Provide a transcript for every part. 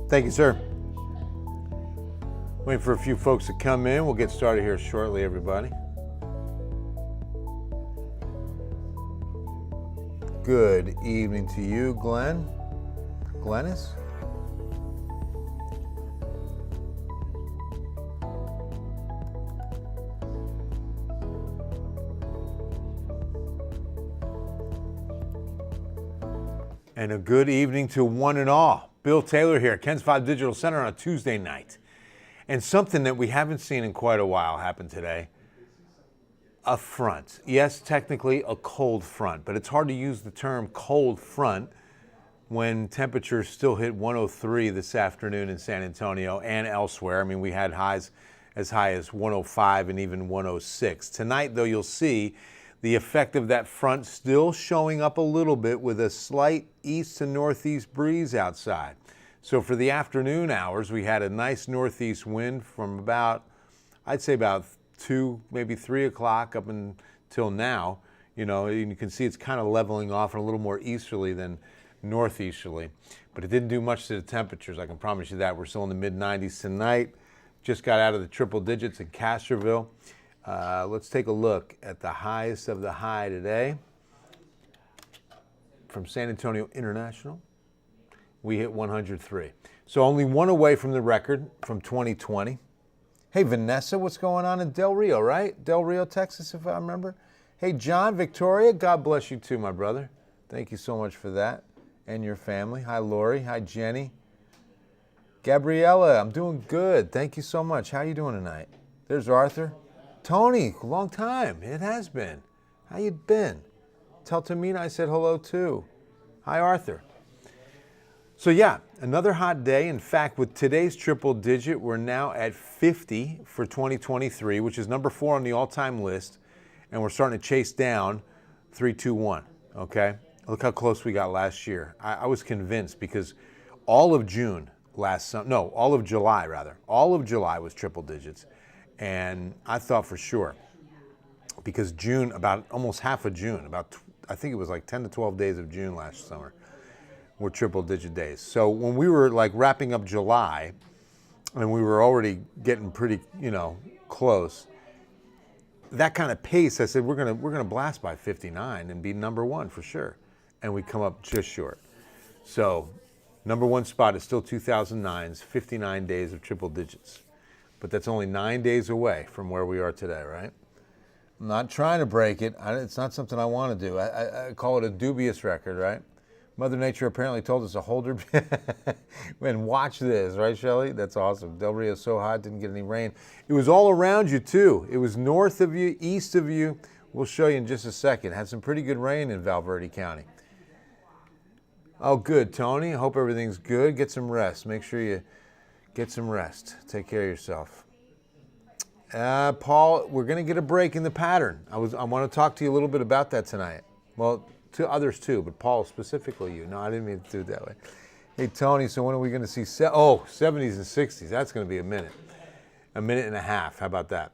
Thank you, sir. Waiting for a few folks to come in. We'll get started here shortly, everybody. Good evening to you, Glenn. Glennis? And a good evening to one and all. Bill Taylor here, Ken's 5 Digital Center on a Tuesday night. And something that we haven't seen in quite a while happened today. A front. Yes, technically a cold front, but it's hard to use the term cold front when temperatures still hit 103 this afternoon in San Antonio and elsewhere. I mean, we had highs as high as 105 and even 106. Tonight, though, you'll see the effect of that front still showing up a little bit with a slight east to northeast breeze outside. So for the afternoon hours, we had a nice northeast wind from about, I'd say about 2, maybe 3 o'clock up until now. You know, and you can see it's kind of leveling off and a little more easterly than northeasterly. But it didn't do much to the temperatures, I can promise you that. We're still in the mid-90s tonight. Just got out of the triple digits in Castroville. Let's take a look at the highest of the high today. From San Antonio International, we hit 103. So only one away from the record from 2020. Hey, Vanessa, what's going on in Del Rio, right? Del Rio, Texas, if I remember. Hey, John, Victoria, God bless you too, my brother. Thank you so much for that. And your family. Hi, Lori. Hi, Jenny. Gabriella, I'm doing good. Thank you so much. How you doing tonight? There's Arthur. Tony, long time. It has been. How you been? Tell Tamina I said hello too. Hi, Arthur. So yeah, another hot day. In fact, with today's triple digit, we're now at 50 for 2023, which is number 4 on the all-time list, and we're starting to chase down 321, okay? Look how close we got last year. I was convinced because all of July rather. All of July was triple digits. And I thought for sure, because June, about almost half of June, I think it was like 10 to 12 days of June last summer were triple digit days. So when we were like wrapping up July and we were already getting pretty, close, that kind of pace, I said, we're gonna blast by 59 and be number 1 for sure. And we come up just short. So number 1 spot is still 2009's 59 days of triple digits. But that's only 9 days away from where we are today, right? I'm not trying to break it. It's not something I want to do. I call it a dubious record, right? Mother Nature apparently told us to hold her. And watch this, right, Shelley? That's awesome. Del Rio is so hot, didn't get any rain. It was all around you, too. It was north of you, east of you. We'll show you in just a second. Had some pretty good rain in Val Verde County. Oh, good, Tony. I hope everything's good. Get some rest. Make sure you get some rest. Take care of yourself. Paul, we're going to get a break in the pattern. I want to talk to you a little bit about that tonight. Well, to others too, but Paul, specifically you. No, I didn't mean to do it that way. Hey, Tony, so when are we going to see 70s and 60s? That's going to be a minute and a half. How about that?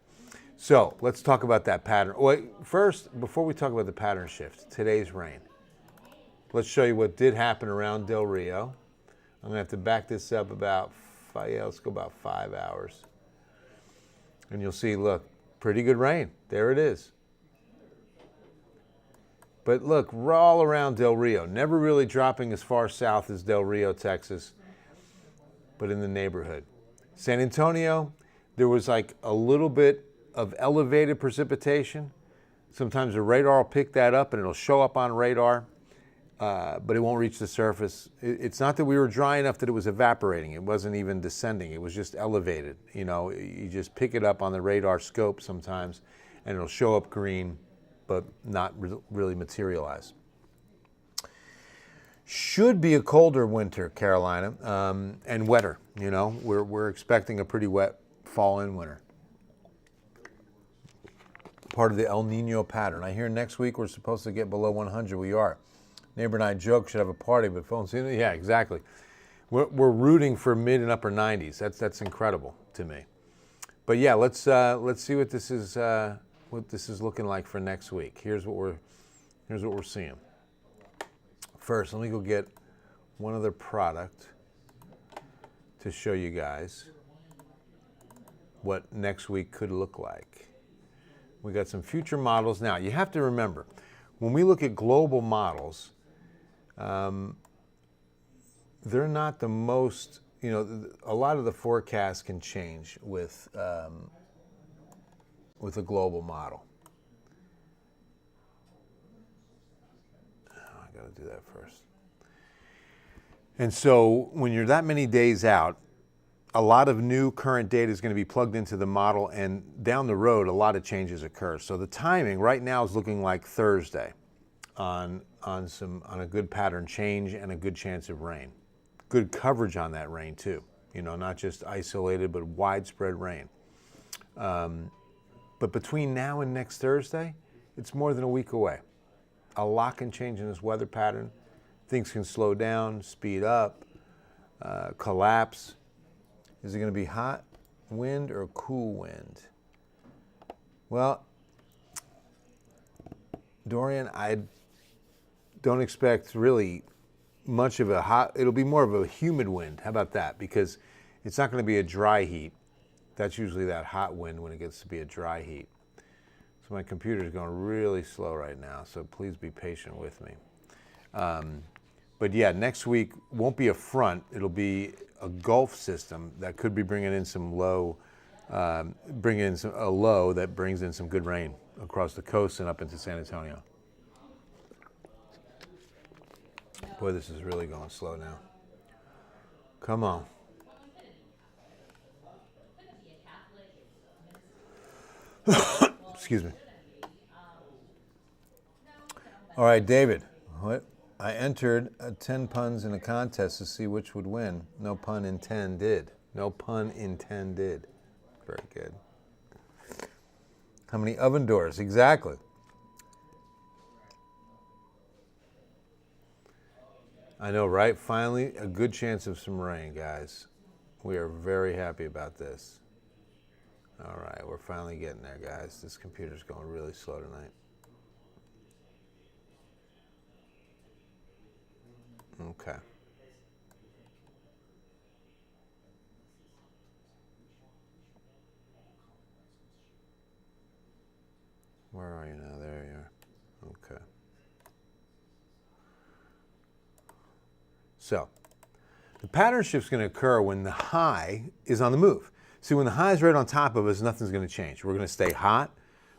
So let's talk about that pattern. Wait, first, before we talk about the pattern shift, today's rain. Let's show you what did happen around Del Rio. I'm going to have to back this up about let's go about 5 hours. And you'll see, look, pretty good rain. There it is. But look, we're all around Del Rio. Never really dropping as far south as Del Rio, Texas, but in the neighborhood. San Antonio, there was like a little bit of elevated precipitation. Sometimes the radar will pick that up and it'll show up on radar. But it won't reach the surface. It's not that we were dry enough that it was evaporating. It wasn't even descending. It was just elevated. You just pick it up on the radar scope sometimes, and it'll show up green, but not really materialize. Should be a colder winter, Carolina, and wetter. We're expecting a pretty wet fall and winter. Part of the El Nino pattern. I hear next week we're supposed to get below 100. We are. Neighbor and I joke, should have a party, but phones. Yeah, exactly. We're rooting for mid and upper 90s. That's incredible to me. But yeah, let's see what this is looking like for next week. Here's what we're seeing. First, let me go get one other product to show you guys what next week could look like. We got some future models. Now, you have to remember, when we look at global models, they're not the most, a lot of the forecasts can change with a global model. Oh, I got to do that first. And so when you're that many days out, a lot of new current data is going to be plugged into the model, and down the road, a lot of changes occur. So the timing right now is looking like Thursday on a good pattern change and a good chance of rain. Good coverage on that rain too. Not just isolated, but widespread rain. But between now and next Thursday, it's more than a week away. A lot can change in this weather pattern. Things can slow down, speed up, collapse. Is it going to be hot wind or cool wind? Well, Dorian, I don't expect really much of a hot, it'll be more of a humid wind. How about that? Because it's not going to be a dry heat. That's usually that hot wind when it gets to be a dry heat. So my computer is going really slow right now, so please be patient with me. But yeah, next week won't be a front. It'll be a Gulf system that could be bringing in some low, a low that brings in some good rain across the coast and up into San Antonio. Boy, this is really going slow now. Come on. Excuse me. All right, David. What? I entered 10 puns in a contest to see which would win. No pun intended. No pun intended. Very good. How many oven doors? Exactly. I know, right? Finally, a good chance of some rain, guys. We are very happy about this. All right, we're finally getting there, guys. This computer's going really slow tonight. Okay. Where are you now? There you are. Okay. So, the pattern shift is going to occur when the high is on the move. See, when the high is right on top of us, nothing's going to change. We're going to stay hot.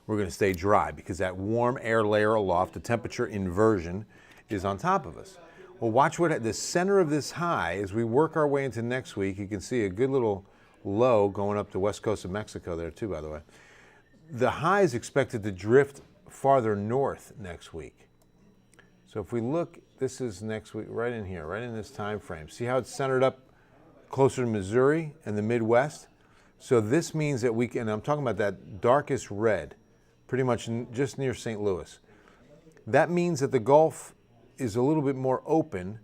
We're going to stay dry because that warm air layer aloft, the temperature inversion, is on top of us. Well, watch what the center of this high, as we work our way into next week, you can see a good little low going up the west coast of Mexico there too, by the way. The high is expected to drift farther north next week. So if we look, this is next week, right in here, right in this time frame. See how it's centered up closer to Missouri and the Midwest? So this means that we can, I'm talking about that darkest red, pretty much just near St. Louis. That means that the Gulf is a little bit more open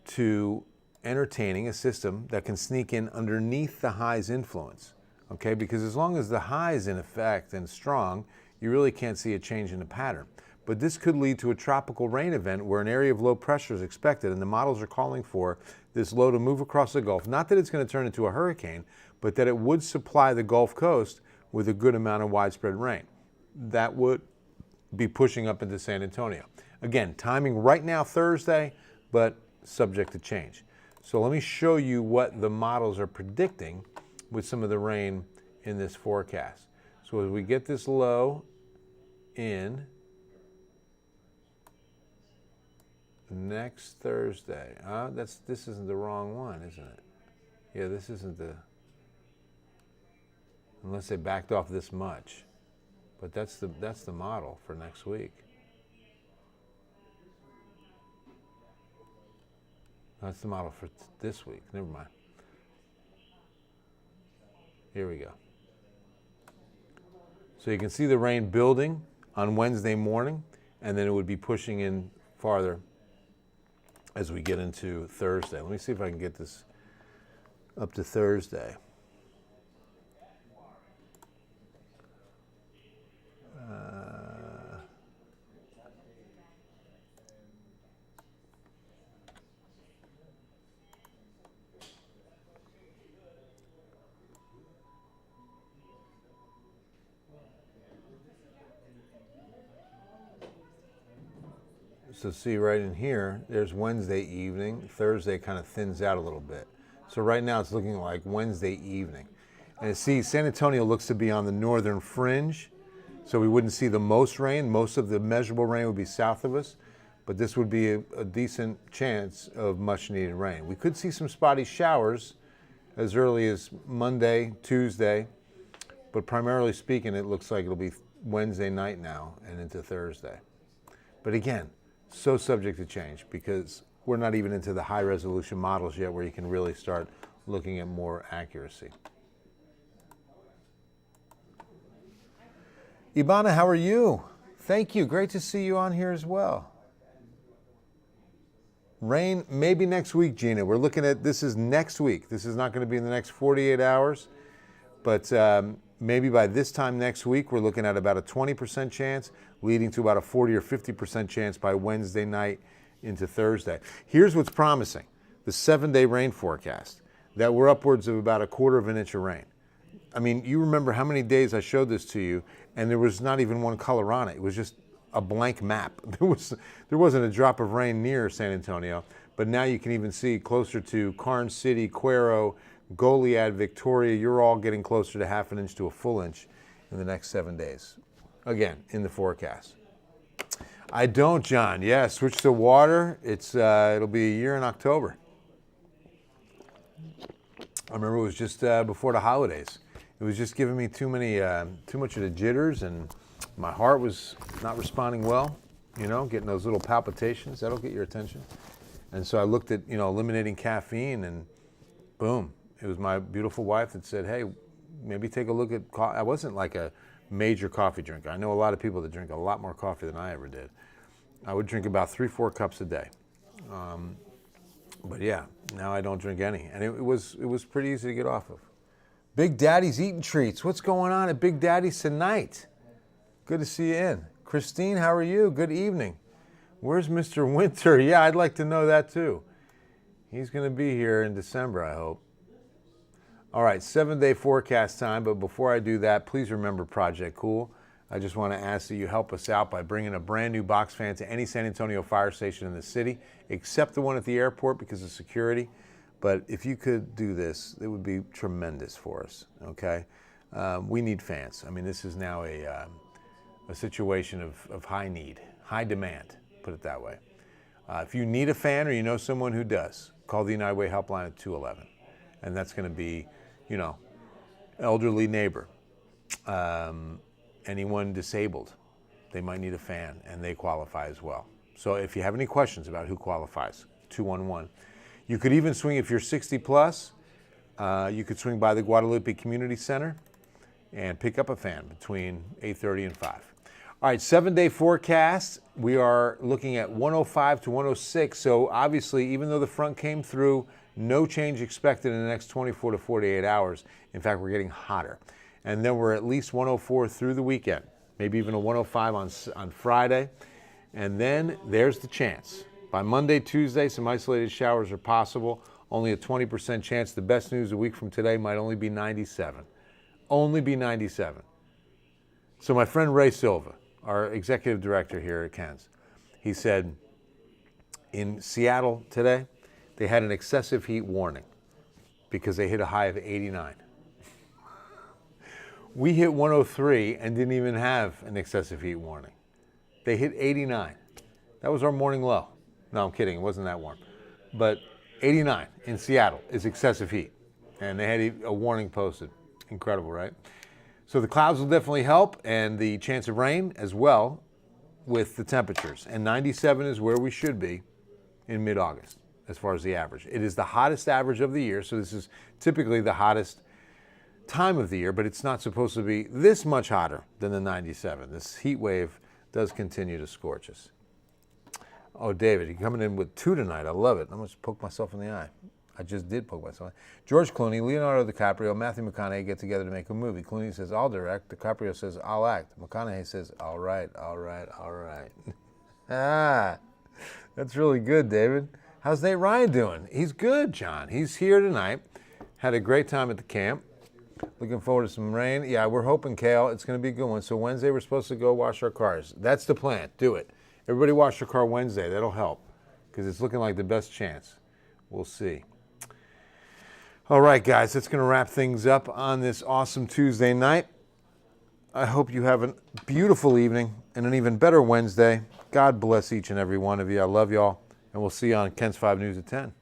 to entertaining a system that can sneak in underneath the high's influence, okay? Because as long as the high is in effect and strong, you really can't see a change in the pattern. But this could lead to a tropical rain event where an area of low pressure is expected, and the models are calling for this low to move across the Gulf. Not that it's going to turn into a hurricane, but that it would supply the Gulf Coast with a good amount of widespread rain. That would be pushing up into San Antonio. Again, timing right now Thursday, but subject to change. So let me show you what the models are predicting with some of the rain in this forecast. So as we get this low in next Thursday, this isn't the wrong one, isn't it? Yeah, this isn't the, unless they backed off this much. But that's the model for next week. That's the model for this week. Never mind. Here we go. So you can see the rain building on Wednesday morning, and then it would be pushing in farther as we get into Thursday. Let me see if I can get this up to Thursday. So see right in here, there's Wednesday evening. Thursday kind of thins out a little bit. So right now it's looking like Wednesday evening. And see, San Antonio looks to be on the northern fringe, so we wouldn't see the most rain. Most of the measurable rain would be south of us, but this would be a decent chance of much needed rain. We could see some spotty showers as early as Monday, Tuesday, but primarily speaking, it looks like it'll be Wednesday night now and into Thursday. But again, so subject to change because we're not even into the high resolution models yet where you can really start looking at more accuracy. Ibana, how are you? Thank you. Great to see you on here as well. Rain maybe next week, Gina. We're looking at, this is next week. This is not going to be in the next 48 hours, but maybe by this time next week, we're looking at about a 20% chance, leading to about a 40 or 50% chance by Wednesday night into Thursday. Here's what's promising. The 7-day rain forecast, that we're upwards of about 1/4 inch of rain. I mean, you remember how many days I showed this to you, and there was not even one color on it. It was just a blank map. There wasn't a drop of rain near San Antonio, but now you can even see closer to Karnes City, Cuero, Goliad, Victoria. You're all getting closer to 1/2 inch to a full inch in the next 7 days. Again, in the forecast. I don't, John. Yeah, switch to water. It'll be a year in October. I remember it was just before the holidays. It was just giving me too much of the jitters, and my heart was not responding well. You know, getting those little palpitations. That'll get your attention. And so I looked at, eliminating caffeine, and boom, it was my beautiful wife that said, hey, maybe take a look at coffee. I wasn't like a major coffee drinker. I know a lot of people that drink a lot more coffee than I ever did. I would drink about 3-4 cups a day. But yeah, now I don't drink any. And it was pretty easy to get off of. Big Daddy's eating treats. What's going on at Big Daddy's tonight? Good to see you in. Christine, how are you? Good evening. Where's Mr. Winter? Yeah, I'd like to know that too. He's going to be here in December, I hope. All right, 7-day forecast time, but before I do that, please remember Project Cool. I just want to ask that you help us out by bringing a brand new box fan to any San Antonio fire station in the city, except the one at the airport because of security. But if you could do this, it would be tremendous for us, okay? We need fans. I mean, this is now a situation of high need, high demand, put it that way. If you need a fan or you know someone who does, call the United Way helpline at 211. And that's going to be, elderly neighbor, anyone disabled, they might need a fan and they qualify as well. So if you have any questions about who qualifies, 211. You could even swing, if you're 60 plus, you could swing by the Guadalupe Community Center and pick up a fan between 8:30 and 5. All right, 7-day forecast. We are looking at 105 to 106. So obviously, even though the front came through, no change expected in the next 24 to 48 hours. In fact, we're getting hotter. And then we're at least 104 through the weekend, maybe even a 105 on Friday. And then there's the chance. By Monday, Tuesday, some isolated showers are possible. Only a 20% chance. The best news a week from today might only be 97. Only be 97. So my friend Ray Silva, our executive director here at KENS, he said in Seattle today, they had an excessive heat warning because they hit a high of 89. We hit 103 and didn't even have an excessive heat warning. They hit 89. That was our morning low. No, I'm kidding. It wasn't that warm. But 89 in Seattle is excessive heat. And they had a warning posted. Incredible, right? So the clouds will definitely help, and the chance of rain as well with the temperatures. And 97 is where we should be in mid-August as far as the average. It is the hottest average of the year, so this is typically the hottest time of the year, but it's not supposed to be this much hotter than the 97. This heat wave does continue to scorch us. Oh, David, you're coming in with 2 tonight. I love it. I'm going to poke myself in the eye. I just did poke myself. George Clooney, Leonardo DiCaprio, Matthew McConaughey get together to make a movie. Clooney says, I'll direct. DiCaprio says, I'll act. McConaughey says, all right, all right, all right. That's really good, David. How's Nate Ryan doing? He's good, John. He's here tonight. Had a great time at the camp. Looking forward to some rain. Yeah, we're hoping, Kale, it's going to be a good one. So Wednesday, we're supposed to go wash our cars. That's the plan. Do it. Everybody wash their car Wednesday. That'll help because it's looking like the best chance. We'll see. All right, guys, that's going to wrap things up on this awesome Tuesday night. I hope you have a beautiful evening and an even better Wednesday. God bless each and every one of you. I love y'all, and we'll see you on Ken's 5 News at 10.